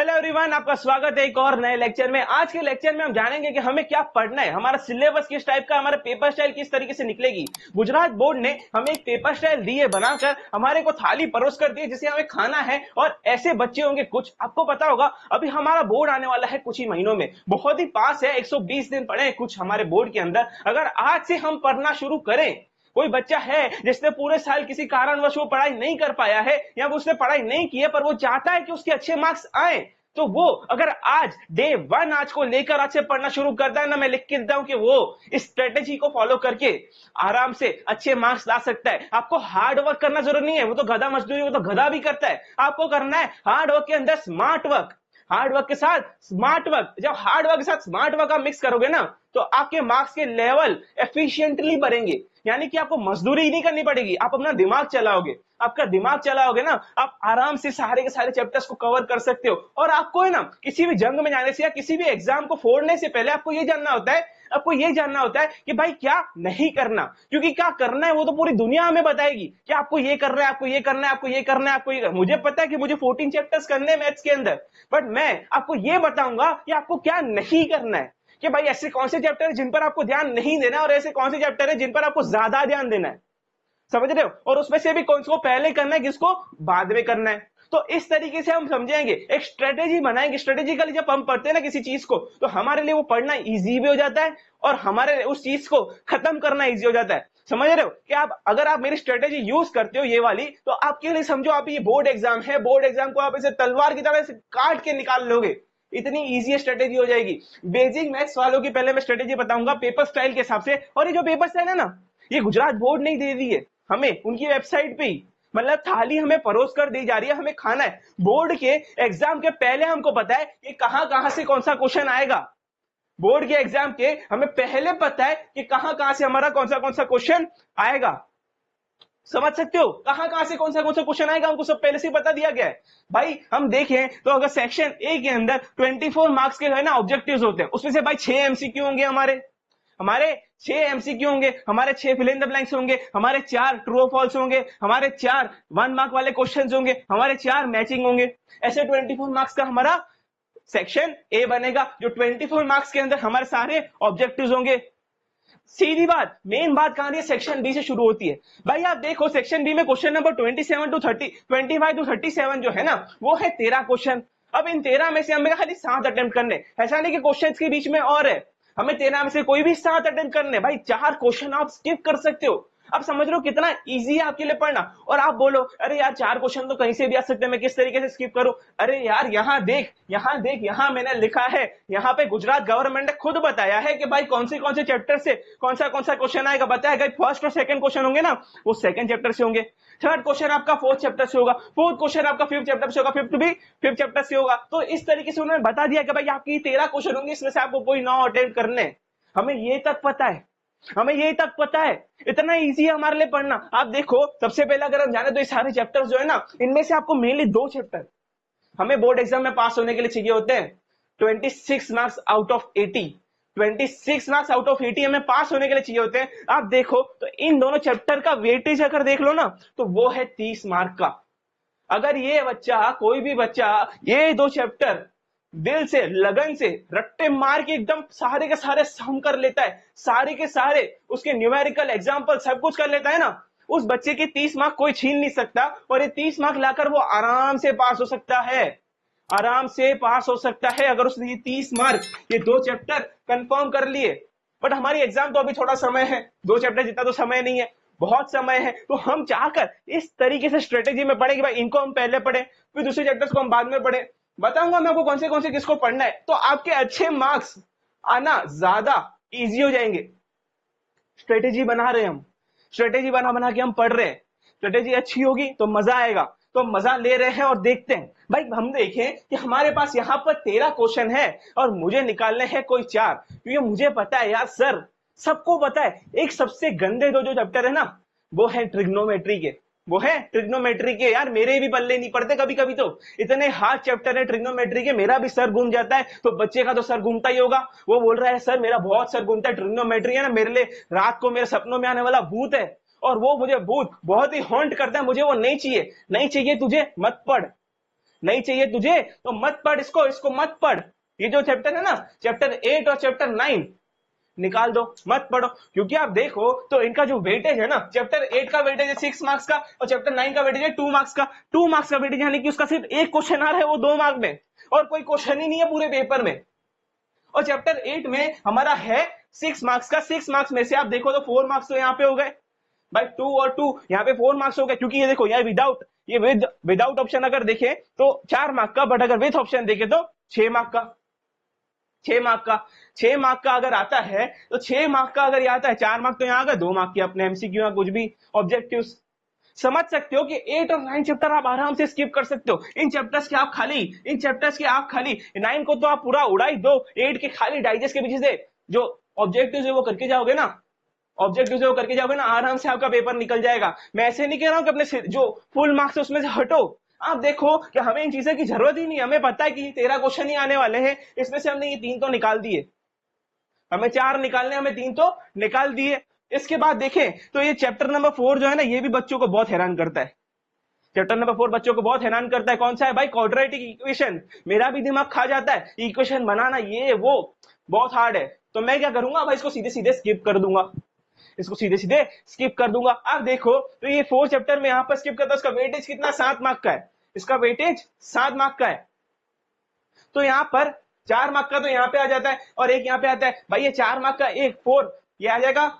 Hello everyone, आपका स्वागत है एक और नए लेक्चर में। आज के लेक्चर में हम जानेंगे कि हमें क्या पढ़ना है, हमारा सिलेबस किस टाइप का, हमारा पेपर स्टाइल किस तरीके से निकलेगी। गुजरात बोर्ड ने हमें एक पेपर स्टाइल दी है बनाकर, हमारे को थाली परोस कर दी है जिसे हमें खाना है। और ऐसे बच्चे होंगे कुछ, आपको पता होगा अभी हमारा बोर्ड आने वाला है कुछ ही महीनों में, बहुत ही पास है, 120 दिन पड़े हैं कुछ हमारे बोर्ड के अंदर। अगर आज से हम पढ़ना शुरू करें, कोई बच्चा है जिसने पूरे साल किसी कारणवश वो पढ़ाई नहीं कर पाया है या वो उसने पढ़ाई नहीं की है पर वो चाहता है कि उसके अच्छे मार्क्स आए, तो वो अगर आज डे 1 आज को लेकर आज से पढ़ना शुरू करता है ना, मैं लिख के देता हूं कि वो इस स्ट्रेटेजी को फॉलो करके आराम से अच्छे मार्क्स ला सकता है। आपको हार्ड वर्क करना जरूरी नहीं है, वो तो गधा मजदूरी वो तो गधा भी करता है। आपको करना है हार्ड वर्क के अंदर स्मार्ट वर्क, हार्ड वर्क के साथ स्मार्ट वर्क। जब हार्ड वर्क के साथ स्मार्ट वर्क आप मिक्स करोगे ना, तो आपके मार्क्स के लेवल एफिशिएंटली बढ़ेंगे। यानी कि आपको मजदूरी नहीं करनी पड़ेगी, आप अपना दिमाग चलाओगे। आपका दिमाग चलाओगे ना, आप आराम से सारे के सारे चैप्टर्स को कवर कर सकते हो। और आपको है ना, किसी भी जंग में जाने से या किसी भी एग्जाम को फोड़ने से पहले आपको ये जानना होता है, कि भाई क्या नहीं करना, क्योंकि क्या करना है वो तो पूरी दुनिया हमें बताएगी कि आपको ये करना है, आपको ये करना है, आपको ये करना है, आपको ये करना है। मुझे पता है कि मुझे 14 चैप्टर्स करने हैं मैथ्स के अंदर, बट मैं आपको ये बताऊंगा कि आपको क्या नहीं करना है, कि भाई ऐसे कौन से चैप्टर है जिन पर आपको ध्यान नहीं देना और ऐसे कौन से चैप्टर है जिन पर आपको ज्यादा ध्यान देना है। समझ रहे हो? और उसमें से भी कौन को पहले करना है, किसको बाद में करना है। तो इस तरीके से हम समझेंगे, एक स्ट्रेटेजी बनाएंगे। स्ट्रेटेजिकली जब हम पढ़ते हैं ना किसी चीज को, तो हमारे लिए वो पढ़ना इजी भी हो जाता है और हमारे लिए उस चीज को खत्म करना इजी हो जाता है। समझ रहे हो कि आप अगर आप मेरी स्ट्रेटेजी यूज करते हो ये वाली, तो आपके लिए समझो आप ये बोर्ड एग्जाम है, बोर्ड एग्जाम को आप इसे तलवार की तरह से काट के निकाल लोगे, इतनी इजी स्ट्रेटेजी हो जाएगी। बेसिक मैथ्स वालों की पहले मैं स्ट्रेटेजी बताऊंगा पेपर स्टाइल के हिसाब से। और ये जो पेपर स्टाइल है ना, ये गुजरात बोर्ड ने दे दी है हमें उनकी वेबसाइट पे ही, मतलब थाली हमें परोस कर दी जा रही है, हमें खाना है। बोर्ड के एग्जाम के पहले हमको पता है कि कहां कहां से कौन सा क्वेश्चन आएगा। बोर्ड के एग्जाम के हमें पहले पता है कि कहां कहां से हमारा कौन सा क्वेश्चन आएगा। समझ सकते हो कहां कहां से कौन सा क्वेश्चन आएगा, हमको सब पहले से बता दिया गया है। भाई हम देखें तो अगर सेक्शन ए के अंदर 24 मार्क्स के है ना ऑब्जेक्टिव्स होते हैं, उसमें से भाई 6 एमसीक्यू होंगे, हमारे 6 एमसीक्यू होंगे, हमारे 6 फिल इन द ब्लैंक्स होंगे, हमारे 4 ट्रू और फॉल्स होंगे, हमारे 4 1 मार्क वाले क्वेश्चंस होंगे, हमारे 4 मैचिंग होंगे। ऐसे 24 मार्क्स का हमारा सेक्शन ए बनेगा, जो 24 मार्क्स के अंदर हमारे सारे ऑब्जेक्टिव्स होंगे। सीधी बात, मेन बात कहां है, सेक्शन बी से शुरू होती है। भाई आप देखो सेक्शन बी में क्वेश्चन नंबर 27 टू 30, 25 टू 37 जो है ना, वो है 13 क्वेश्चन। अब इन 13 में से हमें खाली 7 अटेम्प्ट करने, ऐसा नहीं कि क्वेश्चंस के बीच में और है, हमें 13 में से कोई भी 7 अटेम्प्ट करने। भाई 4 क्वेश्चन आप स्किप कर सकते हो। आप समझ रहे हो कितना इजी है आपके लिए पढ़ना। और आप बोलो अरे यार 4 क्वेश्चन तो कहीं से भी आ सकते हैं, मैं किस तरीके से स्किप करूं। अरे यार यहाँ देख, यहाँ मैंने लिखा है, यहाँ पे गुजरात गवर्नमेंट ने खुद बताया है कि भाई कौन से चैप्टर से कौन सा क्वेश्चन आएगा, बताया गया। फर्स्ट और सेकंड क्वेश्चन होंगे ना, वो सेकंड चैप्टर से होंगे, थर्ड क्वेश्चन आपका फोर्थ चैप्टर से होगा, फोर्थ क्वेश्चन आपका फिफ्थ चैप्टर से होगा, फिफ्थ भी फिफ्थ चैप्टर से होगा। तो इस तरीके से उन्होंने बता दिया कि भाई आपकी 13 क्वेश्चन होंगे, इसमें से आपको कोई 9 अटेम्प्ट करने। हमें ये तक पता है, इतना इजी है हमारे लिए पढ़ना। आप देखो सबसे पहले अगर हम जाने तो ये सारे चैप्टर्स जो है ना, इनमें से आपको मेनली 2 चैप्टर हमें बोर्ड एग्जाम में पास होने के लिए चाहिए होते हैं। 26 marks out of 80, 26 marks out of 80 हमें पास होने के लिए चाहिए होते हैं। आप देखो तो इन दोनों चैप्टर का वेटेज अगर देख लो ना, तो वो है 30 मार्क का। अगर ये बच्चा, कोई भी बच्चा ये 2 चैप्टर दिल से लगन से रट्टे मार के एकदम सारे के सारे सम कर लेता है, सारे के सारे उसके न्यूमेरिकल एग्जाम्पल सब कुछ कर लेता है ना, उस बच्चे के 30 मार्क कोई छीन नहीं सकता। और ये 30 मार्क लाकर वो आराम से पास हो सकता है, अगर उसने ये 30 मार्क ये 2 चैप्टर कंफर्म कर लिए। बट हमारी एग्जाम तो अभी थोड़ा समय है, 2 चैप्टर जितना तो समय नहीं है, बहुत समय है। तो हम चाहकर इस तरीके से स्ट्रेटेजी में पढ़े कि भाई इनको हम पहले पढ़े, फिर दूसरे चैप्टर्स को हम बाद में पढ़े। बताऊंगा मैं आपको कौन से किसको पढ़ना है, तो आपके अच्छे मार्क्स आना ज्यादा इजी हो जाएंगे। स्ट्रेटेजी बना रहे हम, स्ट्रेटेजी बना के हम पढ़ रहे हैं, स्ट्रेटेजी अच्छी होगी तो मजा आएगा। तो मजा ले रहे हैं और देखते हैं। भाई हम देखें कि हमारे पास यहाँ पर 13 क्वेश्चन है और मुझे निकालने हैं कोई 4, क्योंकि मुझे पता है यार सर, सबको पता है एक सबसे गंदे दो जो चैप्टर है ना, वो है ट्रिग्नोमेट्री के। यार मेरे भी पल्ले नहीं पड़ते, कभी कभी तो इतने हार्ड चैप्टर है ट्रिग्नोमेट्री के, मेरा भी सर घूम जाता है। तो बच्चे का तो सर घूमता ही होगा, वो बोल रहा है सर मेरा बहुत सर घूमता है, ट्रिग्नोमेट्री है ना मेरे लिए रात को मेरे सपनों में आने वाला भूत है, और वो मुझे भूत बहुत ही हॉन्ट करता है, मुझे वो नहीं चाहिए तुझे मत पढ़। नहीं चाहिए तुझे तो मत पढ़ इसको, इसको मत पढ़। ये जो चैप्टर है ना, चैप्टर 8 और चैप्टर 9 निकाल दो, मत पढ़ो। क्योंकि आप देखो तो इनका जो वेटेज है ना, चैप्टर 8 का वेटेज है 6 मार्क्स का और चैप्टर 9 का वेटेज है 2 मार्क्स का। 2 मार्क्स का वेटेज यानी कि उसका सिर्फ एक क्वेश्चन आ रहा है वो 2 मार्क में, और कोई क्वेश्चन ही नहीं है पूरे पेपर में। और चैप्टर 8 में हमारा है 6 मार्क्स का। 6 मार्क्स में से आप देखो तो 4 मार्क्स तो यहाँ पे हो गए भाई, 2 और 2 यहाँ पे 4 मार्क्स हो गए। क्योंकि ये देखो ये विदाउट, ये विदाउट ऑप्शन अगर देखे तो 4 मार्क का, बट अगर विथ ऑप्शन देखे तो 6 मार्क का। 6 मार्क का, 6 मार्क का अगर आता है तो 6 मार्क का अगर ये आता है, 4 मार्क तो यहाँ आ गए, 2 मार्क के अपने एमसीक्यू या कुछ भी ऑब्जेक्टिव्स। समझ सकते हो कि 8 और 9 चैप्टर आप आराम से स्किप कर सकते हो। इन चैप्टर्स के आप खाली 9 को तो आप पूरा उड़ा ही दो, 8 के खाली डाइजेस्ट के पीछे से जो ऑब्जेक्टिव्स है वो करके जाओगे ना, आराम से आपका पेपर निकल जाएगा। मैं ऐसे नहीं कह रहा हूं कि अपने जो फुल मार्क्स है उसमें से हटो। आप देखो कि हमें इन चीजों की जरूरत ही नहीं, हमें पता है कि 13 क्वेश्चन ही आने वाले हैं, इसमें से हमने ये 3 तो निकाल दिए, हमें 4 निकालने, हमें 3 तो निकाल दिए। इसके बाद देखें तो ये चैप्टर नंबर 4 जो है ना, ये भी बच्चों को बहुत हैरान करता है। चैप्टर नंबर 4 बच्चों को बहुत हैरान करता है। कौन सा है भाई? Quadratic equation. मेरा भी दिमाग खा जाता है, इक्वेशन बनाना ये वो बहुत हार्ड है। तो मैं क्या करूंगा भाई, इसको सीधे सीधे स्किप कर दूंगा, आप देखो तो ये 4 चैप्टर में यहां पर स्किप करता है। उसका वेटेज कितना? 7 मार्क का है, इसका वेटेज 7 मार्क का है। तो यहां पर 4 मार्क का तो यहां पे आ जाता है और एक यहां पे आता है भाई, ये 4 मार्क का, एक 4 ये आ जाएगा,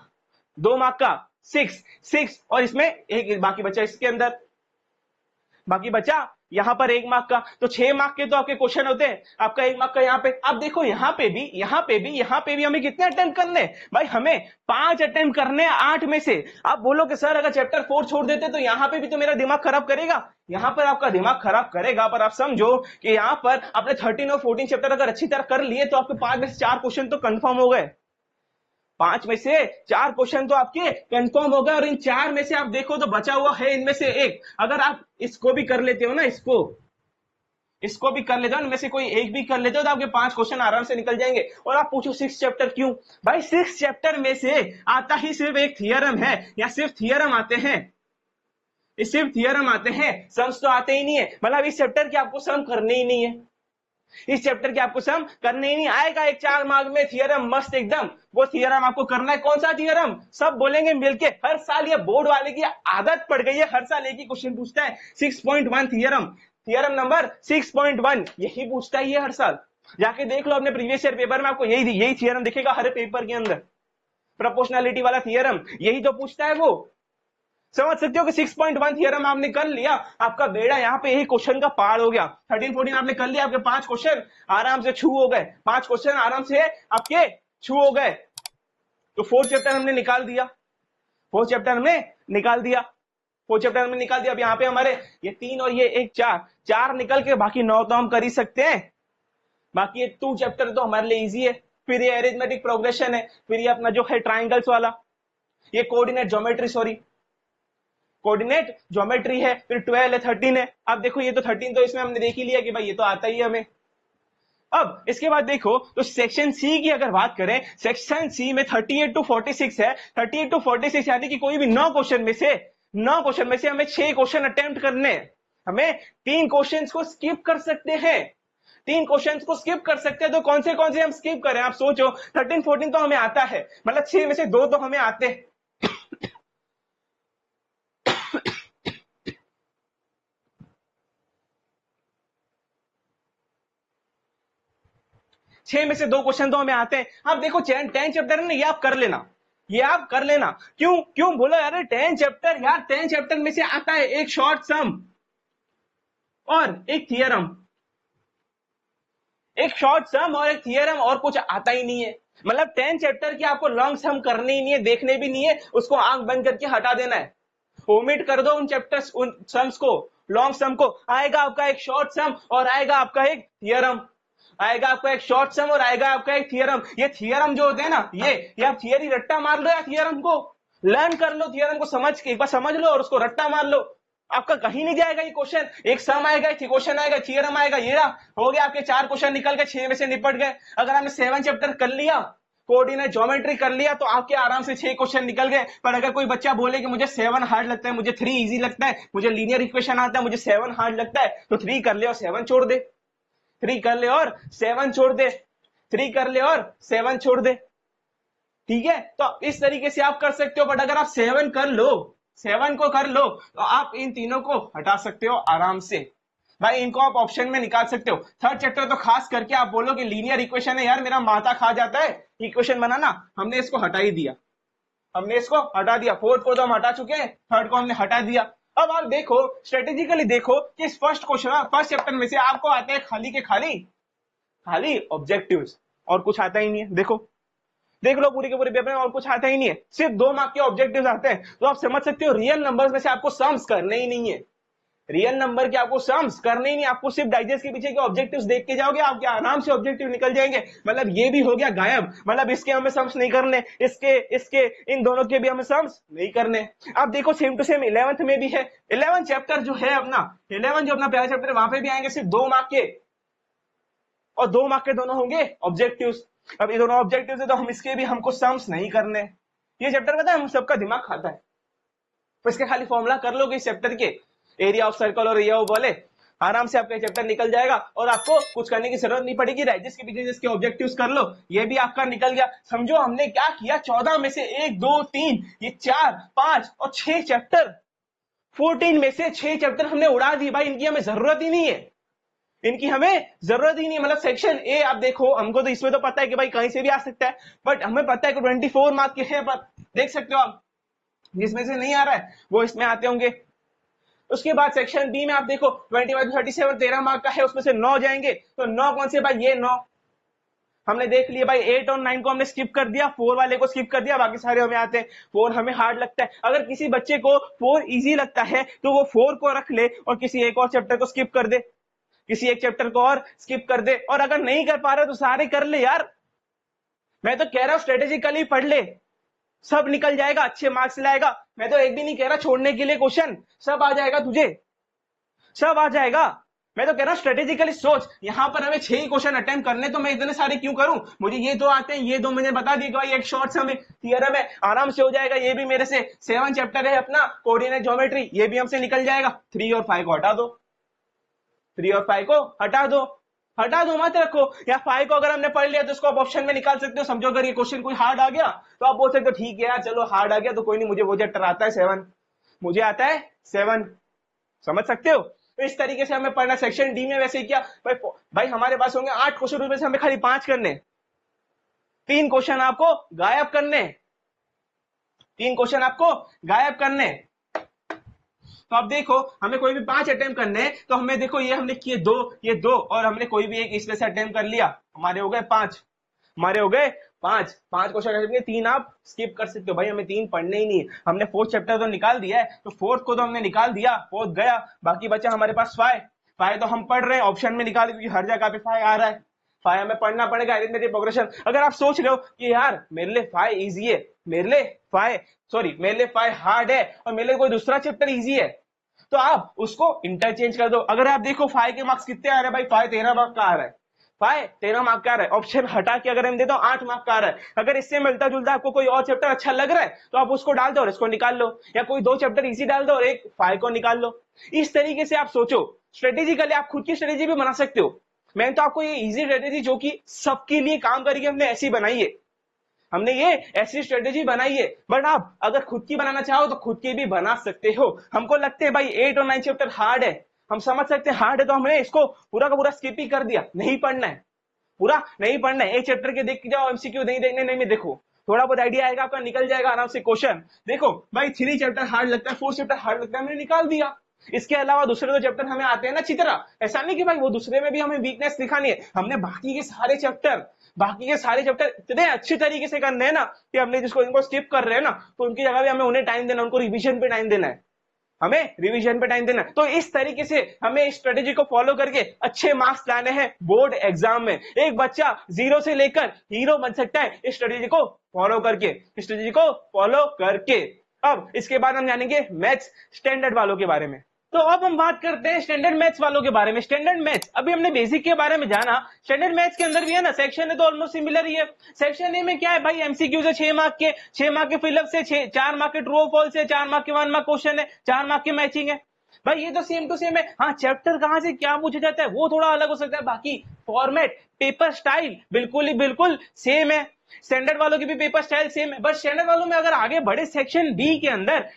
2 मार्क का 6 और इसमें एक बाकी बचा, इसके अंदर बाकी बचा यहां पर 1 मार्क का। तो 6 मार्क के तो आपके क्वेश्चन होते हैं, आपका 1 मार्क का यहां पे। आप देखो यहां पे भी हमें कितने अटेम्प्ट करने भाई? हमें 5 अटेम्प्ट करने 8 में से। आप बोलो कि सर अगर चैप्टर 4 छोड़ देते तो यहां पे भी तो मेरा दिमाग खराब करेगा। यहां पर आपका दिमाग खराब करेगा, पर आप समझो कि यहां पर आपने 13 और 14 चैप्टर अगर अच्छी तरह कर लिए तो आपके 5 में से 4 क्वेश्चन तो कंफर्म हो गए। 5 में से 4 क्वेश्चन तो आपके कंफर्म हो गए। और इन 4 में से आप देखो तो बचा हुआ है इनमें से एक। अगर आप इसको भी कर लेते हो ना, इसको भी कर लेते हो, इनमें से कोई एक भी कर लेते हो तो आपके 5 क्वेश्चन आराम से निकल जाएंगे। और आप पूछो 6 चैप्टर क्यों भाई? 6 चैप्टर में से आता ही सिर्फ एक थियरम है, या सिर्फ थियरम आते हैं, सम्स तो आते ही नहीं है। मतलब इस चैप्टर की आपको सम करने ही नहीं है, आएगा एक 4 मार्क में थियरम मस्त एकदम, वो थियरम आपको करना है। कौन सा थियरम? सब बोलेंगे मिलके। हर साल ये बोर्ड वाले की आदत पड़ गई है, हर साल एक ही क्वेश्चन पूछता है, 6.1 थियरम नंबर 6.1 यही पूछता है ये हर साल। जाके देख लो अपने प्रीवियस ईयर पेपर में, आपको यही थियरम दिखेगा हर पेपर के अंदर। प्रोपोर्शनलिटी वाला थियरम यही तो पूछता है वो। समझ सकते हो कि 6.1 थियरम आपने कर लिया, आपका बेड़ा यहाँ पे यही क्वेश्चन का पार हो गया। 13-14 आपने कर लिया, आपके 5 क्वेश्चन आराम से छू हो गए, 5 क्वेश्चन आराम से आपके छू हो गए। तो 4 चैप्टर हमने निकाल दिया, अब यहाँ पे हमारे ये 3 और ये एक 4 निकल के बाकी 9 तो हम कर ही सकते हैं। बाकी ये 2 चैप्टर तो हमारे लिए इजी है। फिर ये अरिथमेटिक प्रोग्रेशन है, फिर ये अपना जो है ट्राइंगल्स वाला, ये कोऑर्डिनेट ज्योमेट्री है, फिर 12 है, 13 है। अब देखो ये तो 13 तो इसमें हमने देख ही लिया कि भाई ये तो आता ही है हमें। अब इसके बाद देखो तो सेक्शन सी की अगर बात करें, सेक्शन सी में 38 to 46 है। 38 to 46 यानी कि कोई भी 9 क्वेश्चन में से हमें 6 क्वेश्चन अटेम्प्ट करने हैं। हमें 3 क्वेश्चंस को स्किप कर सकते हैं, तो कौन से हम स्किप करें? आप सोचो, 13-14 तो हमें आता है, मतलब 6 में से 2 तो हमें आते हैं। 6 में से 2 क्वेश्चन तो हमें आते हैं। आप देखो 10 चैप्टर है ना, ये आप कर लेना। क्यों बोलो यार 10 चैप्टर में से आता है एक शॉर्ट सम और एक थियरम, और कुछ आता ही नहीं है। मतलब 10 चैप्टर की आपको लॉन्ग सम करनी ही नहीं है, देखने भी नहीं है, उसको आंख बंद करके हटा देना है, ओमिट कर दो उन चैप्टर्स, उन सम्स को, लॉन्ग सम को। आएगा आपका एक शॉर्ट सम और आएगा आपका एक थियरम, ये थियरम जो होते हैं ना, ये आप थियरी रट्टा मार लो या थियरम को लर्न कर लो, थियरम को समझ के एक बार समझ लो और उसको रट्टा मार लो, आपका कहीं नहीं जाएगा ये क्वेश्चन। एक सम आएगा, एक क्वेश्चन आएगा, थियरम आएगा, ये रहा, हो गया आपके 4 क्वेश्चन निकल के 6 में से निपट गए। अगर हमने 7 चैप्टर कर लिया कोऑर्डिनेट ज्योमेट्री कर लिया तो आपके आराम से 6 क्वेश्चन निकल गए। पर अगर कोई बच्चा बोले कि मुझे 7 हार्ड लगता है, मुझे 3 इजी लगता है, मुझे लीनियर इक्वेशन आता है, मुझे 7 हार्ड लगता है, तो 3 कर ले और 7 छोड़ दे, 3 कर ले और 7 छोड़ दे, 3 कर ले और 7 छोड़ दे। ठीक है, तो इस तरीके से आप कर सकते हो। बट अगर आप 7 कर लो, 7 को कर लो, तो आप इन तीनों को हटा सकते हो आराम से भाई, इनको आप ऑप्शन में निकाल सकते हो। थर्ड चैप्टर तो खास करके आप बोलो कि लीनियर इक्वेशन है यार, मेरा माथा खा जाता है इक्वेशन बनाना, हमने इसको हटा ही दिया, हमने इसको हटा दिया। फोर्थ को तो हम हटा चुके हैं, थर्ड को हमने हटा दिया। अब आप देखो स्ट्रेटेजिकली देखो कि इस फर्स्ट क्वेश्चन फर्स्ट चैप्टर में से आपको आते हैं खाली के खाली खाली ऑब्जेक्टिव्स, और कुछ आता ही नहीं है। देखो देख लो पूरी के पूरे पेपर में और कुछ आता ही नहीं है, सिर्फ 2 मार्क के ऑब्जेक्टिव्स आते हैं। तो आप समझ सकते हो रियल नंबर्स में से आपको सम्स करने ही नहीं है, रियल नंबर के आपको सम्स करने ही नहीं, आपको सिर्फ डाइजेस्ट के पीछे के ऑब्जेक्टिव्स देख के जाओगे, आपके आराम से ऑब्जेक्टिव निकल जाएंगे। मतलब ये भी हो गया गायब, मतलब इसके हमें सम्स नहीं करने, इसके इन दोनों के भी हमें सम्स नहीं करने। आप देखो सेम टू सेम 11th में भी है, 11 चैप्टर जो है अपना 11 जो अपना पहला चैप्टर है वहां पे भी आएंगे सिर्फ 2 मार्क के, और 2 मार्क के दोनों होंगे ऑब्जेक्टिव्स। अब ये दोनों ऑब्जेक्टिव्स है तो हम इसके भी हमको सम्स नहीं करने। ये चैप्टर पता है हम सबका दिमाग खाता है, तो इसके खाली फॉर्मूला कर लोगे इस चैप्टर के, एरिया ऑफ सर्कल और एरिया ऑफ बॉल, आराम से आपका चैप्टर निकल जाएगा और आपको कुछ करने की जरूरत नहीं पड़ेगी। जिसके पीछे जिसके ऑब्जेक्टिव्स कर लो, ये भी आपका निकल गया। समझो हमने क्या किया, 14 में से 1 2 3 ये 4 5 और 6 चैप्टर, 14 में से 6 चैप्टर हमने उड़ा दिए भाई, इनकी हमें जरूरत ही नहीं है, इनकी हमें जरूरत ही नहीं है। मतलब सेक्शन ए आप देखो, हमको तो इसमें तो पता है कि भाई कहीं से भी आ सकता है, बट हमें पता है कि 24 मार्क के हैं, पर देख सकते हो आप जिसमें से नहीं आ रहा है वो इसमें आते होंगे। उसके बाद सेक्शन बी में आप देखो 25 to 37 13 मार्क का है, उसमें से 9 जाएंगे, तो 9 कौन से भाई, ये 9 हमने देख लिया भाई। 8 और 9 को हमने स्किप कर दिया, 4 वाले को स्किप कर दिया, बाकी सारे हमें आते हैं। 4 हमें हार्ड लगता है, अगर किसी बच्चे को 4 इजी लगता है तो वो 4 को रख ले और किसी एक और चैप्टर को स्किप कर दे, किसी एक चैप्टर को और स्किप कर दे, और अगर नहीं कर पा रहे तो सारे कर ले यार। मैं तो कह रहा हूं स्ट्रेटेजिकली पढ़ ले, सब निकल जाएगा, अच्छे मार्क्स लाएगा। मैं तो एक भी नहीं कह रहा छोड़ने के लिए क्वेश्चन, सब आ जाएगा तुझे, सब आ जाएगा। मैं तो कह रहा हूं स्ट्रेटेजिकली सोच, यहां पर हमें 6 ही क्वेश्चन अटेम्प्ट करने, तो मैं इतने सारे क्यों करूं, मुझे ये तो आते हैं, ये 2 मैंने बता दिया कि भाई एक शॉर्ट में थियरम है, आराम से हो जाएगा। ये भी मेरे से 7 चैप्टर है अपना कोऑर्डिनेट ज्योमेट्री, ये भी हमसे निकल जाएगा। 3 और 5 को हटा दो, 3 और 5 को हटा दो, हटा दो मत रखो। या 5 को अगर हमने पढ़ लिया तो इसको आप ऑप्शन में निकाल सकते हो। समझो अगर ये क्वेश्चन कोई हार्ड आ गया तो आप बोल सकते हो ठीक है यार चलो हार्ड आ गया तो कोई नहीं, मुझे वो चैप्टर आता है 7, मुझे आता है 7, समझ सकते हो। तो इस तरीके से हमें पढ़ना। सेक्शन डी में वैसे क्या भाई हमारे पास होंगे 8 क्वेश्चन, उसमें से हमें खाली 5 करने, 3 क्वेश्चन आपको गायब करने, 3 क्वेश्चन आपको गायब करने। तो अब देखो हमें कोई भी 5 अटेम्प्ट करने हैं, तो हमें देखो ये हमने किए 2, ये 2, और हमने कोई भी एक इसमें से अटेम्प्ट कर लिया, हमारे हो गए 5, हमारे हो गए 5 क्वेश्चन अटेम्प्ट, 3 आप स्किप कर सकते हो भाई, हमें 3 पढ़ने ही नहीं है। हमने 4th चैप्टर तो निकाल दिया है, तो 4th को तो हमने निकाल दिया, 4th गया, बाकी बचा हमारे पास 5 तो हम पढ़ रहे हैं, ऑप्शन में निकाल, क्योंकि हर जगह पे 5 आ रहा है, 5 हमें पढ़ना पड़ेगा। अरिथमेटिक प्रोग्रेशन, अगर आप सोच रहे हो कि यार मेरे लिए 5 इजी है, मेरे लिए 5 हार्ड है और मेरे लिए कोई दूसरा चैप्टर इजी है, तो आप उसको इंटरचेंज कर दो। अगर आप देखो 5 के मार्क्स कितने आ रहे हैं भाई, 5 13 मार्क का आ रहा है, 5 13 मार्क का आ रहा है। ऑप्शन हटा के अगर हम देते हो 8 मार्क का आ रहा है। अगर इससे मिलता जुलता आपको कोई और चैप्टर अच्छा लग रहा है तो आप उसको डाल दो और इसको निकाल लो, या कोई 2 चैप्टर इजी डाल दो और एक 5 को निकाल लो। इस तरीके से आप सोचो, स्ट्रेटेजिकली आप खुद की स्ट्रेटेजी भी बना सकते हो। मैंने तो आपको ये इजी स्ट्रेटेजी जो कि सबके लिए काम करेगी हमने ऐसी बनाई है, हमने ये ऐसी स्ट्रेटेजी बनाई है। बट आप अगर खुद की बनाना चाहो तो खुद की भी बना सकते हो। हमको लगते हैं भाई 8 और 9 चैप्टर हार्ड है, हम समझ सकते हैं हार्ड है, तो हमने इसको पूरा का पूरा स्किप ही कर दिया, नहीं पढ़ना है, पूरा नहीं पढ़ना है। एक चैप्टर के देख के जाओ, एमसीक्यू नहीं देखने नहीं में देखो, थोड़ा बहुत आइडिया आएगा आपका, निकल जाएगा आराम से क्वेश्चन। देखो भाई 3 चैप्टर हार्ड लगता है, 4 चैप्टर हार्ड लगता है, हमने निकाल दिया। इसके अलावा दूसरे 2 चैप्टर हमें आते हैं ना अच्छी तरह, ऐसा नहीं कि भाई वो दूसरे में भी हमें वीकनेस दिखानी है, हमने बाकी के सारे चैप्टर इतने अच्छी तरीके से करने हैं ना कि हमने जिसको इनको स्किप कर रहे हैं ना, तो उनकी जगह भी हमें उन्हें टाइम देना, उनको रिवीजन पे टाइम देना है, हमें रिवीजन पे टाइम देना है। तो इस तरीके से हमें इस स्ट्रेटेजी को फॉलो करके अच्छे मार्क्स लाने हैं बोर्ड एग्जाम में। एक बच्चा 0 से लेकर हीरो बन सकता है इस स्ट्रेटेजी को फॉलो करके। अब इसके बाद हम जानेंगे मैथ्स स्टैंडर्ड वालों के बारे में। तो अब हम बात करते हैं स्टैंडर्ड मैथ्स वालों के बारे में। स्टैंडर्ड मैथ्स अभी हमने बेसिक के बारे में जाना, स्टैंडर्ड मैथ्स के अंदर भी है ना सेक्शन है तो ऑलमोस्ट सिमिलर ही है। सेक्शन ए में क्या है भाई, एमसीक्यू से 6 मार्क के फिलअप से 4 मार्क के ट्रू और फॉल्स है, 4 मार्क के 1 मार्क क्वेश्चन है, 4 मार्क के मैचिंग है। भाई ये तो सेम टू सेम है। हाँ, चैप्टर कहां से क्या पूछा जाता है वो थोड़ा अलग हो सकता है, बाकी फॉर्मेट पेपर स्टाइल बिल्कुल ही बिल्कुल सेम है। स्टैंडर्ड वालों की भी पेपर स्टाइल सेम है, बस स्टैंडर्ड वालों में अगर आगे बढ़े सेक्शन बी के अंदर है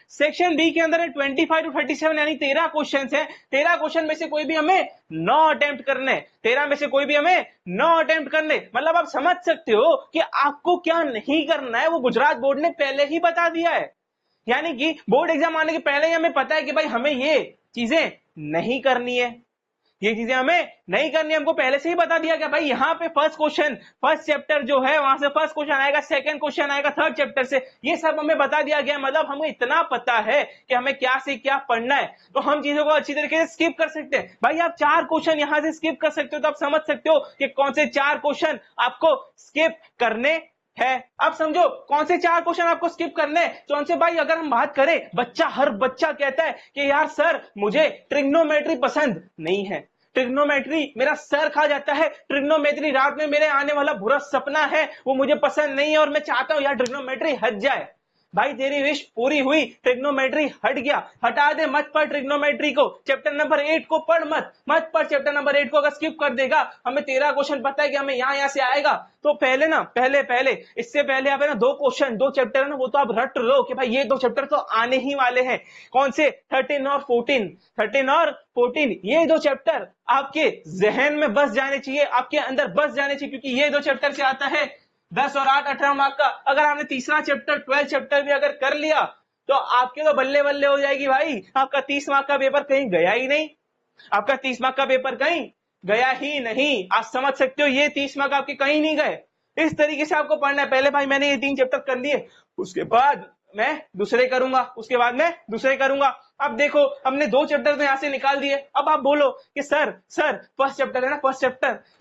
25 टू 37 यानी 13 क्वेश्चन है। 13 क्वेश्चन में से कोई भी हमें 9 अटेम्प्ट करने, 13 में से कोई भी हमें 9 अटेम्प्ट करने। मतलब आप समझ सकते हो कि आपको क्या नहीं करना है वो गुजरात बोर्ड ने पहले ही बता दिया है। यानी कि बोर्ड एग्जाम आने के पहले ही हमें पता है कि भाई हमें ये चीजें नहीं करनी है, ये चीजें हमें नहीं करनी है, हमको पहले से ही बता दिया गया। भाई यहाँ पे फर्स्ट चैप्टर जो है वहां से फर्स्ट क्वेश्चन आएगा, सेकंड क्वेश्चन आएगा थर्ड चैप्टर से, ये सब हमें बता दिया गया। मतलब हमें इतना पता है कि हमें क्या से क्या पढ़ना है, तो हम चीजों को अच्छी तरीके से स्किप कर सकते हैं। भाई आप 4 क्वेश्चन यहां से स्किप कर सकते हो, तो आप समझ सकते हो कि कौन से 4 क्वेश्चन आपको स्किप करने है। आप समझो कौन से 4 क्वेश्चन आपको स्किप करने हैं। कौन से भाई, अगर हम बात करें, हर बच्चा कहता है कि यार सर मुझे ट्रिग्नोमेट्री पसंद नहीं है, ट्रिग्नोमेट्री मेरा सर खा जाता है, ट्रिग्नोमेट्री रात में मेरे आने वाला बुरा सपना है, वो मुझे पसंद नहीं है और मैं चाहता हूं यार ट्रिग्नोमेट्री हट जाए। भाई तेरी विश पूरी हुई, ट्रिग्नोमेट्री हट गया, हटा दे, मत पढ़ ट्रिग्नोमेट्री को, चैप्टर नंबर 8 को पढ़, मत पढ़ चैप्टर नंबर 8 को। अगर स्किप कर देगा, हमें 13 क्वेश्चन पता है कि हमें यहां से आएगा, तो पहले इससे पहले आप है ना 2 चैप्टर है ना वो तो आप रट लो कि भाई ये 2 चैप्टर तो आने ही वाले हैं। कौन से? 13 और 14 ये 2 चैप्टर आपके जहन में बस जाने चाहिए, आपके अंदर बस जाने चाहिए, क्योंकि ये 2 चैप्टर से आता है 10 और 8 18 मार्क का। अगर आपने तीसरा चैप्टर 12 चैप्टर भी अगर कर लिया तो आपके तो बल्ले बल्ले हो जाएगी भाई। आपका 30 मार्क का पेपर कहीं गया ही नहीं, आपका 30 मार्क का पेपर कहीं गया ही नहीं। आप समझ सकते हो, ये 30 मार्क आपके कहीं नहीं गए। इस तरीके से आपको पढ़ना है। पहले भाई मैंने ये 3 चैप्टर कर लिए, उसके बाद मैं दूसरे करूंगा, उसके बाद मैं दूसरे करूंगा। अब देखो हमने 2 चैप्टर तो यहां से निकाल दिए। अब आप बोलो कि सर फर्स्ट चैप्टर है ना,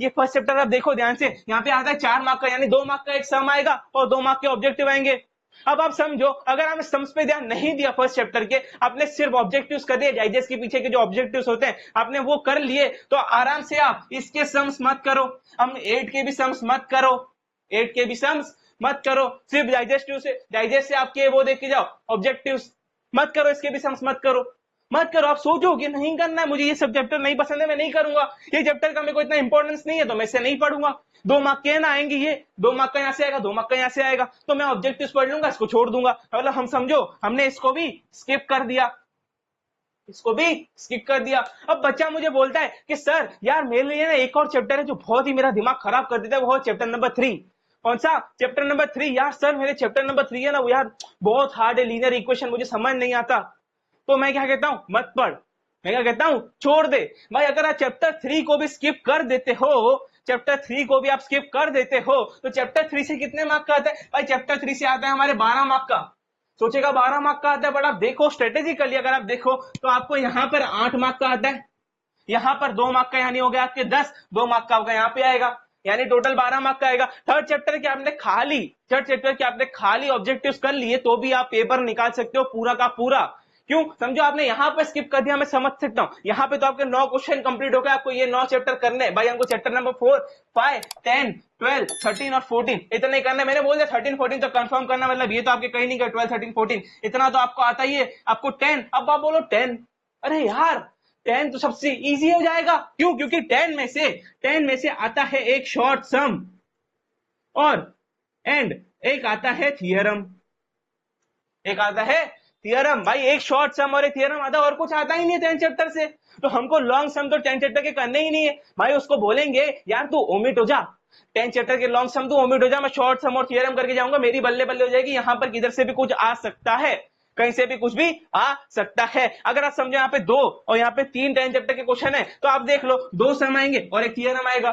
ये फर्स्ट चैप्टर आप देखो ध्यान से, यहाँ पे आता है 4 मार्क का, यानी 2 मार्क का एक सम आएगा और 2 मार्क के ऑब्जेक्टिव आएंगे। अब आप समझो, अगर आपने सम्स पे ध्यान नहीं दिया फर्स्ट चैप्टर के, आपने सिर्फ ऑब्जेक्टिव्स कर दिए, डाइजेस्ट के पीछे के जो ऑब्जेक्टिव्स होते हैं आपने वो कर लिए, तो आराम से आप इसके सम्स मत करो, हम 8 के भी सम्स मत करो, 8 के भी सम्स मत करो, सिर्फ डाइजेस्ट से आपके वो देख के जाओ, ऑब्जेक्टिव्स मत करो, इसके भी सम्स मत करो। आप सोचो कि नहीं करना है, मुझे ये सब चैप्टर नहीं पसंद है, मैं नहीं करूंगा, ये चैप्टर का मेरे को इतना इंपॉर्टेंस नहीं है तो मैं इसे नहीं पढ़ूंगा। 2 मार्क के ना आएंगे, ये 2 मार्क का यहां से आएगा, 2 मार्क का यहां से आएगा, तो मैं ऑब्जेक्टिव्स पढ़ लूंगा, इसको छोड़ दूंगा। मतलब हम समझो हमने इसको भी स्किप कर दिया, अब बच्चा मुझे बोलता है कि सर यार मेरे लिए ना एक और चैप्टर है जो बहुत ही मेरा दिमाग खराब कर देता है, वो है चैप्टर नंबर 3। कौन सा? Chapter number 3। यार सर मेरे चैप्टर नंबर 3 है ना वो यार बहुत हार्ड है, लीनियर इक्वेशन मुझे समझ नहीं आता। तो मैं क्या कहता हूं, मत पढ़, मैं क्या कहता हूं, छोड़ दे। भाई अगर आप चैप्टर 3 को भी स्किप कर देते हो, तो चैप्टर 3 से कितने मार्क का आता है? भाई चैप्टर 3 से आता है हमारे 12 मार्क का। सोचेगा 12 मार्क का आता है, बट आप देखो स्ट्रेटेजिकली अगर आप देखो तो आपको यहाँ पर 8 मार्क का आता है, यहाँ पर 2 मार्क का, यानी हो गया आपके 10, 2 मार्क का होगा यहाँ पे आएगा, यानी टोटल 12 मार्क का आएगा। थर्ड चैप्टर के आपने खाली ऑब्जेक्टिव्स कर लिए तो भी आप पेपर निकाल सकते हो पूरा का पूरा। क्यों? समझो आपने यहाँ पर स्किप कर दिया, मैं समझ सकता हूँ, यहाँ पे तो आपके 9 क्वेश्चन कंप्लीट हो गए, आपको ये 9 चैप्टर करने हैं। भाई हमको चैप्टर नंबर 4, 5, 10, 12, 13 और 14 इतने करना है। मैंने बोल दिया 13, 14 तो कंफर्म करना, मतलब ये तो आपके कहीं नहीं गए, 12, 13, 14 इतना तो आपको आता ही है। आपको 10, अब आप बोलो 10, अरे यार 10 तो सबसे इजी हो जाएगा। क्यों? क्योंकि 10 में से आता है एक शॉर्ट सम और एंड एक आता है थियरम, भाई एक शॉर्ट सम और एक थियरम आता है, और कुछ आता ही नहीं है 10 चैप्टर से। तो हमको लॉन्ग सम तो 10 चैप्टर के करने ही नहीं है। भाई उसको बोलेंगे यार तू ओमिट हो जा, 10 चैप्टर के लॉन्ग सम तू ओमिट हो जा, मैं शॉर्ट सम और थियरम करके जाऊंगा, मेरी बल्ले बल्ले हो जाएगी। यहाँ पर किधर से भी कुछ आ सकता है, कहीं से भी कुछ भी आ सकता है। अगर आप समझो यहाँ पे 2 और यहाँ पे 3 10 चैप्टर के क्वेश्चन है, तो आप देख लो 2 सम आएंगे और एक थियरम आएगा,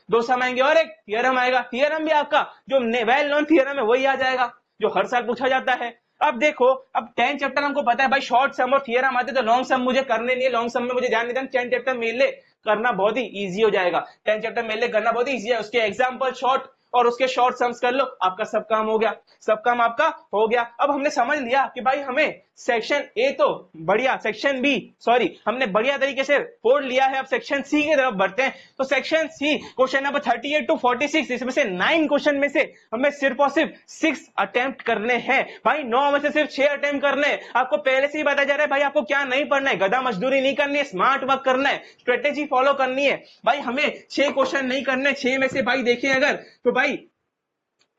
2 सम आएंगे और एक थियरम आएगा। थियरम भी आपका जो वेल नोन थियरम है वही आ जाएगा जो हर साल पूछा जाता है। अब देखो, अब 10 चैप्टर हमको पता है भाई शॉर्ट सम और थियरम आते, तो लॉन्ग सम मुझे करने नहीं है, लॉन्ग सम में मुझे ध्यान नहीं देना, 10 चैप्टर मेरे लिए करना बहुत ही इजी हो जाएगा, 10 चैप्टर मेरे लिए करना बहुत ही इजी है। उसके एग्जाम्पल शॉर्ट और उसके शॉर्ट सम्स कर लो, आपका सब काम हो गया, सब काम आपका हो गया। अब हमने समझ लिया कि भाई हमें सेक्शन ए तो बढ़िया, सेक्शन बी सॉरी हमने बढ़िया तरीके से पढ़ लिया है। अब सेक्शन सी की तरफ बढ़ते हैं। तो section C question number 38 to 46, इसमें से 9 क्वेश्चन में से हमें सिर्फ और सिर्फ 6 अटेम्प्ट करने हैं भाई। 9 में से सिर्फ 6 अटेम्प्ट करने हैं। आपको पहले से ही बताया जा रहा है भाई आपको क्या नहीं पढ़ना है, गधा मजदूरी नहीं करनी है, स्मार्ट वर्क करना है, स्ट्रेटेजी फॉलो करनी है भाई। हमें 6 क्वेश्चन नहीं करने, 6 में से भाई देखिए अगर तो भाई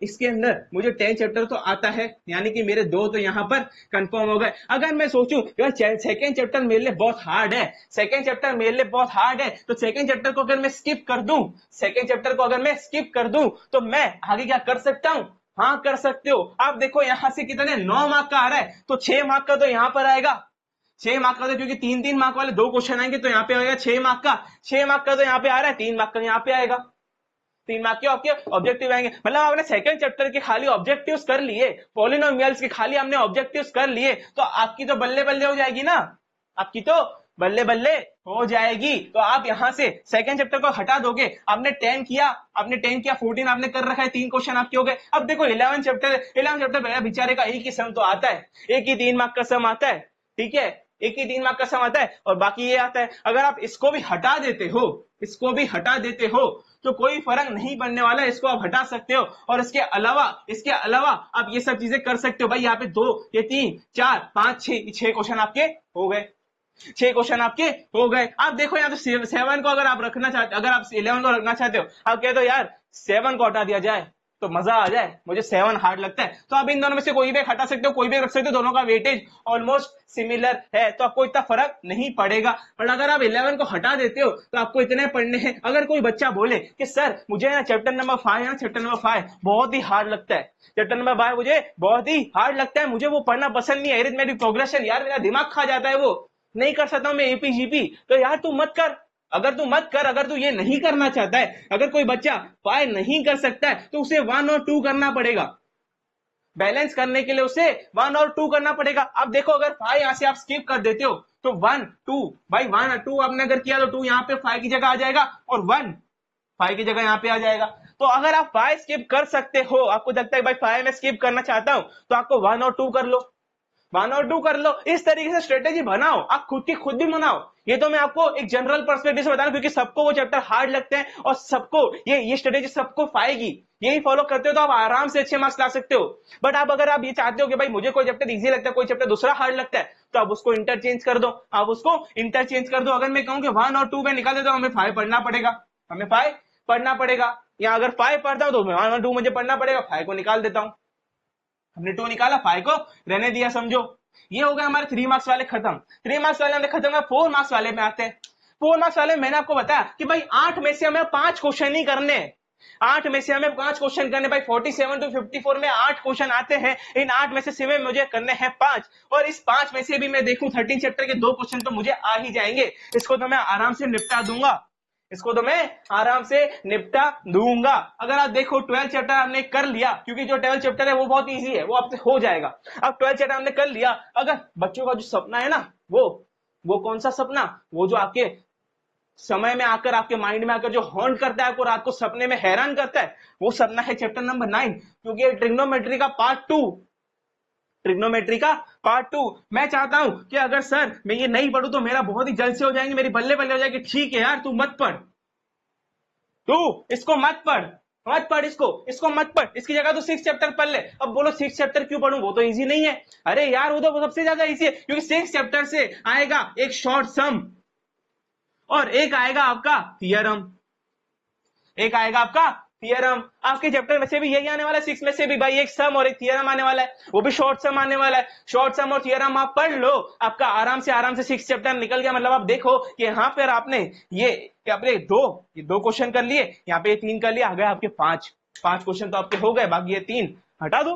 इसके अंदर मुझे 10 चैप्टर तो आता है, यानी कि मेरे 2 तो यहां पर कंफर्म हो गए। अगर मैं सोचूं यार सेकंड चैप्टर मेरे लिए बहुत हार्ड है, सेकंड चैप्टर मेरे लिए बहुत हार्ड है, तो सेकंड चैप्टर को अगर मैं स्किप कर दूं, सेकंड चैप्टर को अगर मैं स्किप कर दूं तो मैं आगे क्या कर सकता हूं? हाँ कर सकते हो। आप देखो यहां से कितने 9 मार्क का आ रहा है, तो 6 मार्क का तो यहां पर आएगा, 6 मार्क का, तो क्योंकि 3-3 मार्क वाले 2 क्वेश्चन आएंगे तो यहाँ पे आएगा 6 मार्क का, 6 मार्क का तो यहाँ पे आ रहा है, 3 मार्क का यहाँ पे आएगा, 3 मार्क के आपके ऑब्जेक्टिव आएंगे। मतलब आपने सेकंड चैप्टर के खाली ऑब्जेक्टिव्स कर लिए, पॉलिनोमियल्स के खाली हमने ऑब्जेक्टिव्स कर लिए, तो आपकी तो बल्ले बल्ले हो जाएगी ना, आपकी तो बल्ले बल्ले हो जाएगी। तो आप यहां से सेकंड चैप्टर को हटा दोगे। आपने 10 किया, 14 आपने कर रखा है, 3 क्वेश्चन आपके हो गए। अब देखो 11 चैप्टर बेचारे का एक ही सम तो आता है, एक ही 3 मार्क का सम आता है, ठीक है, एक ही 3 मार्क का सम आता है और बाकी ये आता है। अगर आप इसको भी हटा देते हो, इसको भी हटा देते हो तो कोई फर्क नहीं पड़ने वाला है, इसको आप हटा सकते हो। और इसके अलावा आप ये सब चीजें कर सकते हो भाई। यहाँ पे 2, ये 3, 4, 5, 6 क्वेश्चन आपके हो गए, 6 क्वेश्चन आपके हो गए। आप देखो यहाँ तो 7 को अगर आप रखना चाहते, अगर आप 11 को रखना चाहते हो, आप कहते हो यार 7 को हटा दिया जाए तो मजा आ जाए, मुझे 7 हार्ड लगता है, तो आप इन दोनों में से कोई भी हटा सकते हो, कोई भी रख सकते हो, दोनों का वेटेज ऑलमोस्ट सिमिलर है, तो आपको इतना फर्क नहीं पड़ेगा। पर अगर आप 11 को हटा देते हो तो आपको इतने पढ़ने हैं। अगर कोई बच्चा बोले कि सर मुझे ना चैप्टर नंबर 5 बहुत ही हार्ड लगता है, चैप्टर नंबर 5 मुझे बहुत ही हार्ड लगता है, मुझे वो पढ़ना पसंद नहीं है, अरिथमेटिक प्रोग्रेशन यार मेरा दिमाग खा जाता है, वो नहीं कर सकता हूं मैं एपीजीपी, तो यार तू मत कर। अगर तू ये नहीं करना चाहता है, अगर कोई बच्चा 5 नहीं कर सकता है तो उसे 1 और 2 करना पड़ेगा, बैलेंस करने के लिए उसे 1 और 2 करना पड़ेगा। अब देखो अगर 5 यहां से आप स्किप कर देते हो तो 1 2 भाई 1 और 2 आपने अगर किया तो 2 यहाँ पे 5 की जगह आ जाएगा और 1 5 की जगह यहाँ पे आ जाएगा। तो अगर आप 5 स्किप कर सकते हो, आपको लगता है भाई 5 में स्किप करना चाहता हूं, तो आपको 1 और 2 कर लो, 1 और 2 कर लो। इस तरीके से स्ट्रेटेजी बनाओ, आप खुद भी बनाओ। ये तो मैं आपको एक जनरल पर्सपेक्टिव से बता रहा हूं, क्योंकि सबको वो चैप्टर हार्ड लगते हैं और सबको ये स्ट्रेटेजी सबको पाएगी। यही फॉलो करते हो तो आप आराम से अच्छे मार्क्स ला सकते हो। बट अगर आप ये चाहते हो कि भाई मुझे कोई चैप्टर इजी लगता है, कोई चैप्टर दूसरा हार्ड लगता है, तो आप उसको इंटरचेंज कर दो, अगर मैं कहूं कि 1 और 2 में निकाल देता हूं, हमें 5 पढ़ना पड़ेगा, या अगर 5 पढ़ता हूं तो 1 और 2 मुझे पढ़ना पड़ेगा, 5 को निकाल देता हूं। हमने 2 निकाला, 5 को रहने दिया, समझो। ये हो गए हमारे 3 मार्क्स वाले खत्म। 3 मार्क्स वाले हमने खत्म। 4 मार्क्स वाले में आते हैं। 4 मार्क्स वाले में मैंने आपको बताया कि भाई 8 में से हमें 5 क्वेश्चन ही करने हैं, 8 में से हमें 5 क्वेश्चन करने। भाई 47 to 54 में 8 क्वेश्चन आते हैं, इन 8 में से सिर्फ मुझे करने हैं 5, और इस 5 में से भी मैं देखूं 13 चैप्टर के 2 क्वेश्चन तो मुझे आ ही जाएंगे। इसको तो मैं आराम से निपटा दूंगा। अगर आप देखो 12 चैप्टर हमने कर लिया, क्योंकि जो 12 चैप्टर है वो बहुत इजी है, वो आपसे हो जाएगा। अब 12 चैप्टर हमने कर लिया। अगर बच्चों का जो सपना है ना, वो कौन सा सपना, वो जो आपके समय में आकर, आपके माइंड में आकर जो हॉन्ट करता है, आपको रात को सपने में हैरान करता है, वो सपना है चैप्टर नंबर 9, क्योंकि ट्रिग्नोमेट्री का पार्ट 2। मैं चाहता हूं कि अगर सर मैं ये नहीं पढ़ूं तो मेरा बहुत ही जल्द से हो जाएंगे, मेरी बल्ले बल्ले हो जाएगी। ठीक है यार, तू मत पढ़, इसको मत पढ़, इसको मत पढ़, इसकी जगह तो 6 चैप्टर पढ़ ले। अब बोलो 6 चैप्टर क्यों पढ़ूं, वो तो इजी नहीं है। अरे यार वो तो सबसे ज्यादा इजी है, क्योंकि 6 चैप्टर से आएगा एक शॉर्ट सम और एक आएगा आपका थियरम। आपके चैप्टर में से भी यही आने वाला है, 6 में से भी भाई एक सम और एक थियरम आने वाला है, वो भी शॉर्ट सम आने वाला है। शॉर्ट सम और थियरम आप पढ़ लो, आपका आराम से 6 चैप्टर निकल गया। मतलब आप देखो कि यहाँ पर आपने ये अपने 2 क्वेश्चन कर लिए, यहाँ पे 3 कर लिया, आ गए आपके 5 क्वेश्चन तो आपके हो गए, बाकी ये 3 हटा दो।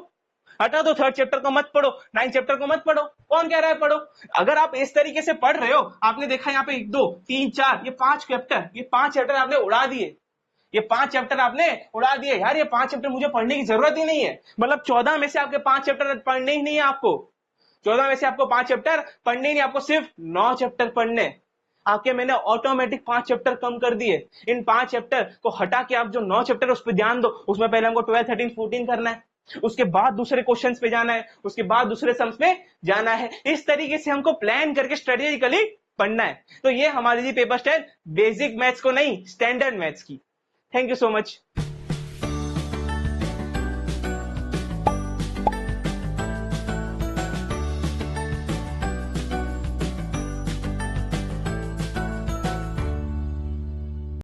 3rd चैप्टर को मत पढ़ो, 9 चैप्टर को मत पढ़ो। कौन कह रहा है पढ़ो? अगर आप इस तरीके से पढ़ रहे हो, आपने देखा यहाँ पे 1 2 3 4 ये 5 चैप्टर आपने उड़ा दिए, यार। ये 5 चैप्टर मुझे पढ़ने की जरूरत ही नहीं है। मतलब 14 में से आपके 5 चैप्टर पढ़ने ही नहीं है आपको, 14 में से आपको 5 चैप्टर पढ़ने ही नहीं, आपको सिर्फ 9 चैप्टर पढ़ने। आके मैंने ऑटोमेटिक 5 चैप्टर कम कर दिए। इन 5 चैप्टर को हटा के आप जो 9 चैप्टर उस पर ध्यान दो। उसमें पहले हमको 12, 13, 14 करना है, उसके बाद दूसरे क्वेश्चंस पे जाना है, उसके बाद दूसरे सम्स पे जाना है। इस तरीके से हमको प्लान करके स्ट्रेटेजिकली पढ़ना है। तो ये हमारी थी पेपर स्टाइल, बेसिक मैथ्स को नहीं, स्टैंडर्ड मैथ्स की। Thank you so much.